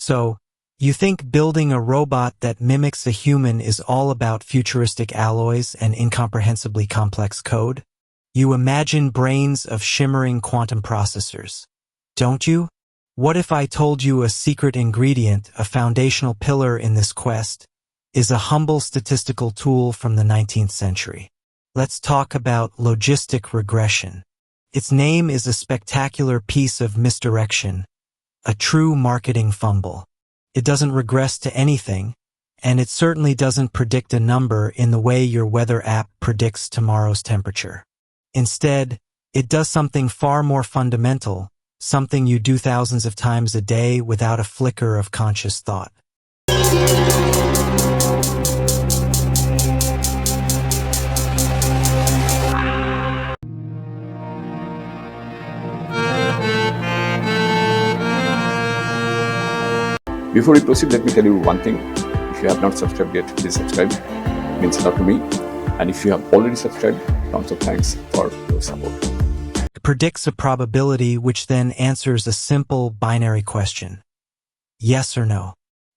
So, you think building a robot that mimics a human is all about futuristic alloys and incomprehensibly complex code? You imagine brains of shimmering quantum processors, don't you? What if I told you a secret ingredient, a foundational pillar in this quest, is a humble statistical tool from the 19th century? Let's talk about logistic regression. Its name is a spectacular piece of misdirection, a true marketing fumble. It doesn't regress to anything, and it certainly doesn't predict a number in the way your weather app predicts tomorrow's temperature. Instead, it does something far more fundamental, something you do thousands of times a day without a flicker of conscious thought. Before we proceed, let me tell you one thing. If you have not subscribed yet, please subscribe. It means a lot to me. And if you have already subscribed, tons of thanks for your support. It predicts a probability which then answers a simple binary question. Yes or no.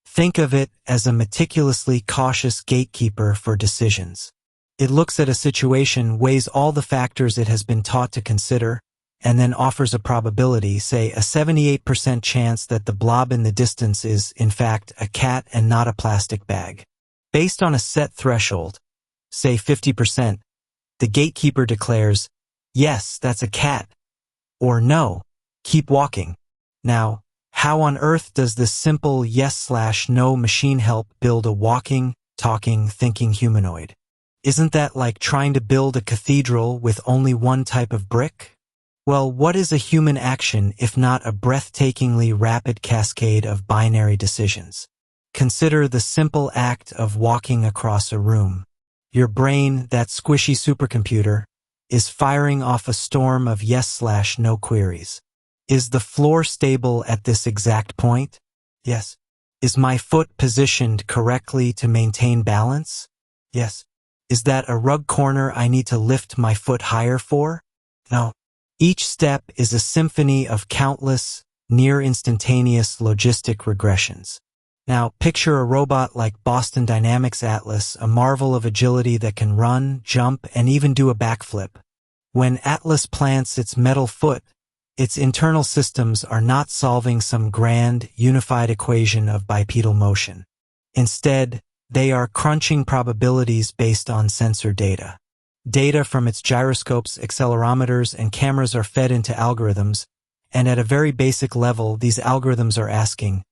Think of it as a meticulously cautious gatekeeper for decisions. It looks at a situation, weighs all the factors it has been taught to consider, and then offers a probability, say a 78% chance that the blob in the distance is, in fact, a cat and not a plastic bag. Based on a set threshold, say 50%, the gatekeeper declares, yes, that's a cat, or no, keep walking. Now, how on earth does this simple yes/no machine help build a walking, talking, thinking humanoid? Isn't that like trying to build a cathedral with only one type of brick? Well, what is a human action if not a breathtakingly rapid cascade of binary decisions? Consider the simple act of walking across a room. Your brain, that squishy supercomputer, is firing off a storm of yes/no queries. Is the floor stable at this exact point? Yes. Is my foot positioned correctly to maintain balance? Yes. Is that a rug corner I need to lift my foot higher for? No. Each step is a symphony of countless, near-instantaneous logistic regressions. Now, picture a robot like Boston Dynamics Atlas, a marvel of agility that can run, jump, and even do a backflip. When Atlas plants its metal foot, its internal systems are not solving some grand, unified equation of bipedal motion. Instead, they are crunching probabilities based on sensor data. Data from its gyroscopes, accelerometers, and cameras are fed into algorithms, and at a very basic level, these algorithms are asking,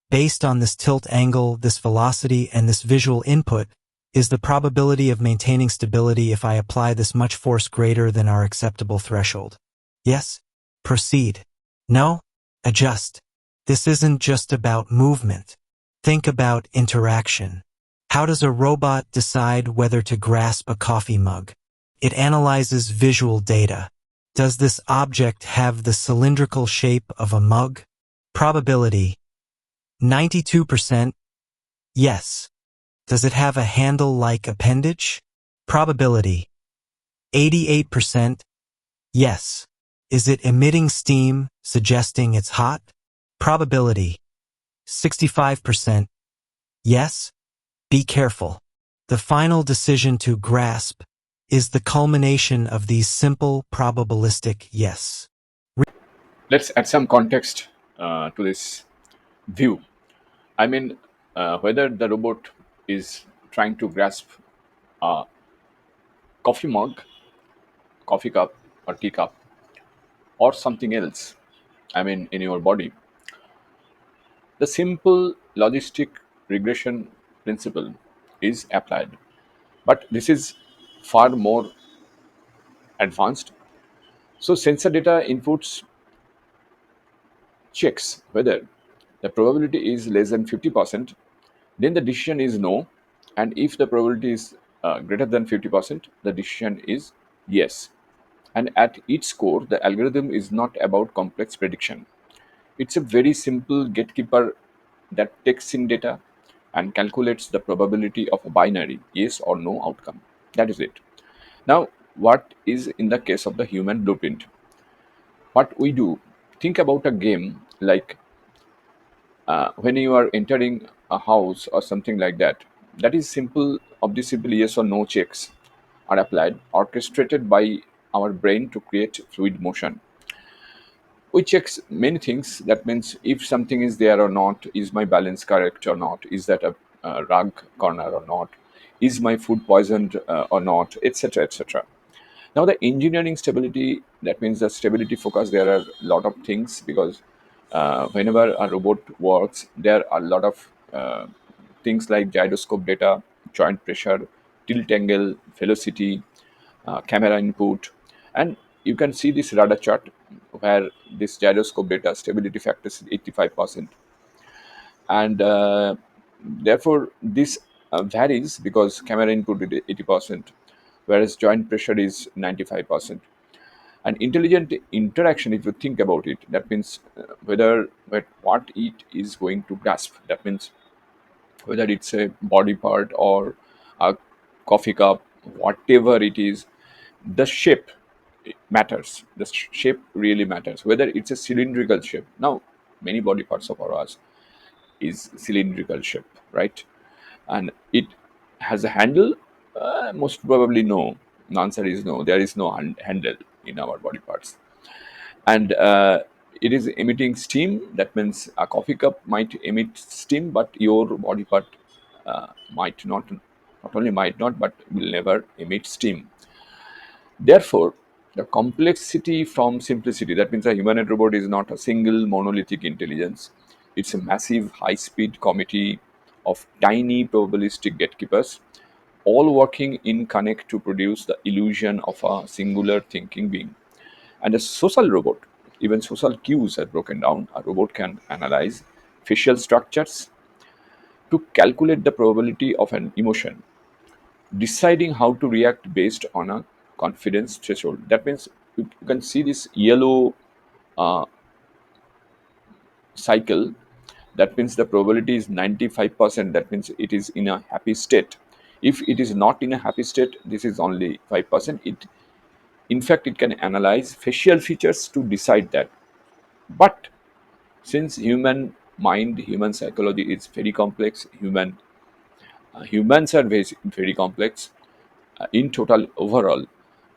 based on this tilt angle, this velocity, and this visual input, is the probability of maintaining stability if I apply this much force greater than our acceptable threshold? Yes? Proceed. No? Adjust. This isn't just about movement. Think about interaction. How does a robot decide whether to grasp a coffee mug? It analyzes visual data. Does this object have the cylindrical shape of a mug? Probability: 92%. Yes. Does it have a handle-like appendage? Probability: 88%. Yes. Is it emitting steam, suggesting it's hot? Probability: 65%. Yes. Be careful. The final decision to grasp is the culmination of these simple probabilistic yes. Let's add some context to this view. I mean, whether the robot is trying to grasp a coffee mug, coffee cup, or teacup, or something else, I mean, in your body, the simple logistic regression principle is applied. But this is far more advanced. So, sensor data inputs checks whether the probability is less than 50%, then the decision is no. And if the probability is greater than 50%, the decision is yes. And at each score, the algorithm is not about complex prediction. It's a very simple gatekeeper that takes in data and calculates the probability of a binary yes or no outcome. That is it. Now, what is in the case of the human blueprint? What we do, think about a game like when you are entering a house or something like that, that is simple, of the simple yes or no checks are applied, orchestrated by our brain to create fluid motion. We checks many things. That means if something is there or not, is my balance correct or not, is that a rug corner or not, is my food poisoned or not, etc., etc. Now the engineering stability, that means the stability focus, there are a lot of things, because whenever a robot works, there are a lot of things like gyroscope data, joint pressure, tilt angle, velocity, camera input, and you can see this radar chart where this gyroscope data stability factor is 85%, and therefore this varies because camera input is 80%, whereas joint pressure is 95%. An intelligent interaction, if you think about it, that means what it is going to grasp. That means whether it's a body part or a coffee cup, whatever it is, the shape matters. The shape really matters. Whether it's a cylindrical shape. Now, many body parts of ours is cylindrical shape, right? And it has a handle. Most probably no. The answer is no. There is no handle in our body parts, and it is emitting steam. That means a coffee cup might emit steam, but your body part might not. Not only might not, but will never emit steam. Therefore, the complexity from simplicity, that means a humanoid robot is not a single monolithic intelligence. It's a massive high speed committee of tiny probabilistic gatekeepers, all working in connect to produce the illusion of a singular thinking being. And a social robot, even social cues are broken down. A robot can analyze facial structures to calculate the probability of an emotion, deciding how to react based on a confidence threshold. That means you can see this yellow cycle. That means the probability is 95%. That means it is in a happy state. If it is not in a happy state, this is only 5%. In fact, it can analyze facial features to decide that. But since human mind, human psychology is very complex, humans are very complex in total overall.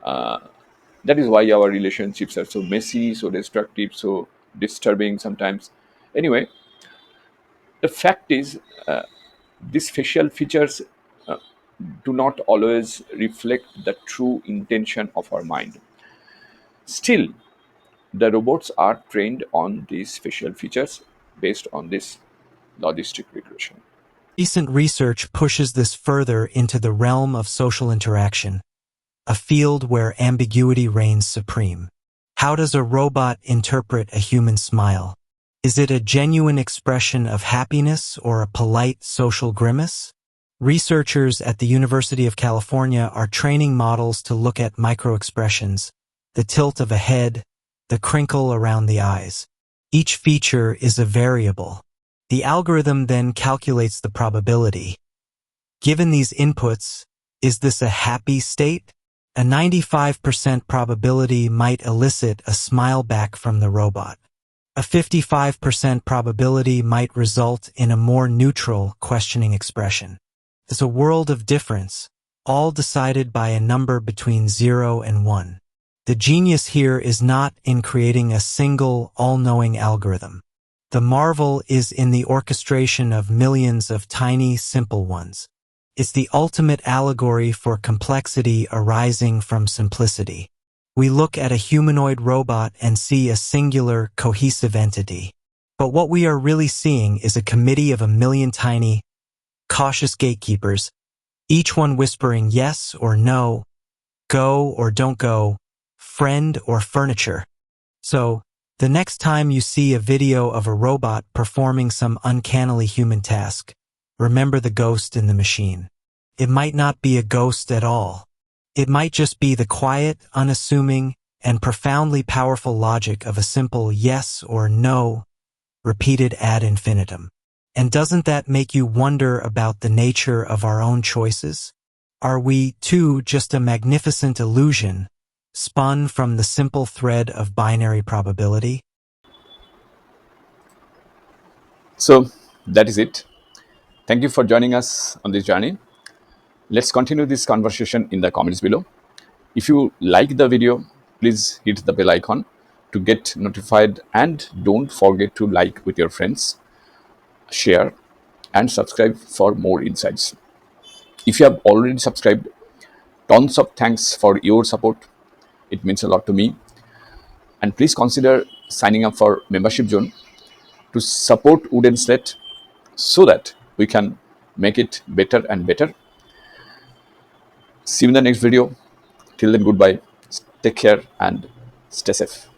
Uh, that is why our relationships are so messy, so destructive, so disturbing sometimes. Anyway, the fact is, these facial features uh, do not always reflect the true intention of our mind. Still, the robots are trained on these facial features based on this logistic regression. Recent research pushes this further into the realm of social interaction, a field where ambiguity reigns supreme. How does a robot interpret a human smile? Is it a genuine expression of happiness or a polite social grimace? Researchers at the University of California are training models to look at microexpressions, the tilt of a head, the crinkle around the eyes. Each feature is a variable. The algorithm then calculates the probability. Given these inputs, is this a happy state? A 95% probability might elicit a smile back from the robot. A 55% probability might result in a more neutral, questioning expression. It's a world of difference, all decided by a number between 0 and 1. The genius here is not in creating a single, all-knowing algorithm. The marvel is in the orchestration of millions of tiny, simple ones. It's the ultimate allegory for complexity arising from simplicity. We look at a humanoid robot and see a singular, cohesive entity. But what we are really seeing is a committee of a million tiny, cautious gatekeepers, each one whispering yes or no, go or don't go, friend or furniture. So, the next time you see a video of a robot performing some uncannily human task, remember the ghost in the machine. It might not be a ghost at all. It might just be the quiet, unassuming, and profoundly powerful logic of a simple yes or no, repeated ad infinitum. And doesn't that make you wonder about the nature of our own choices? Are we, too, just a magnificent illusion, spun from the simple thread of binary probability? So that is it. Thank you for joining us on this journey. Let's continue this conversation in the comments below. If you like the video, please hit the bell icon to get notified, and don't forget to like with your friends, share, and subscribe for more insights. If you have already subscribed, tons of thanks for your support. It means a lot to me. And please consider signing up for membership zone to support Wooden Slate so that we can make it better and better. See you in the next video. Till then, goodbye. Take care and stay safe.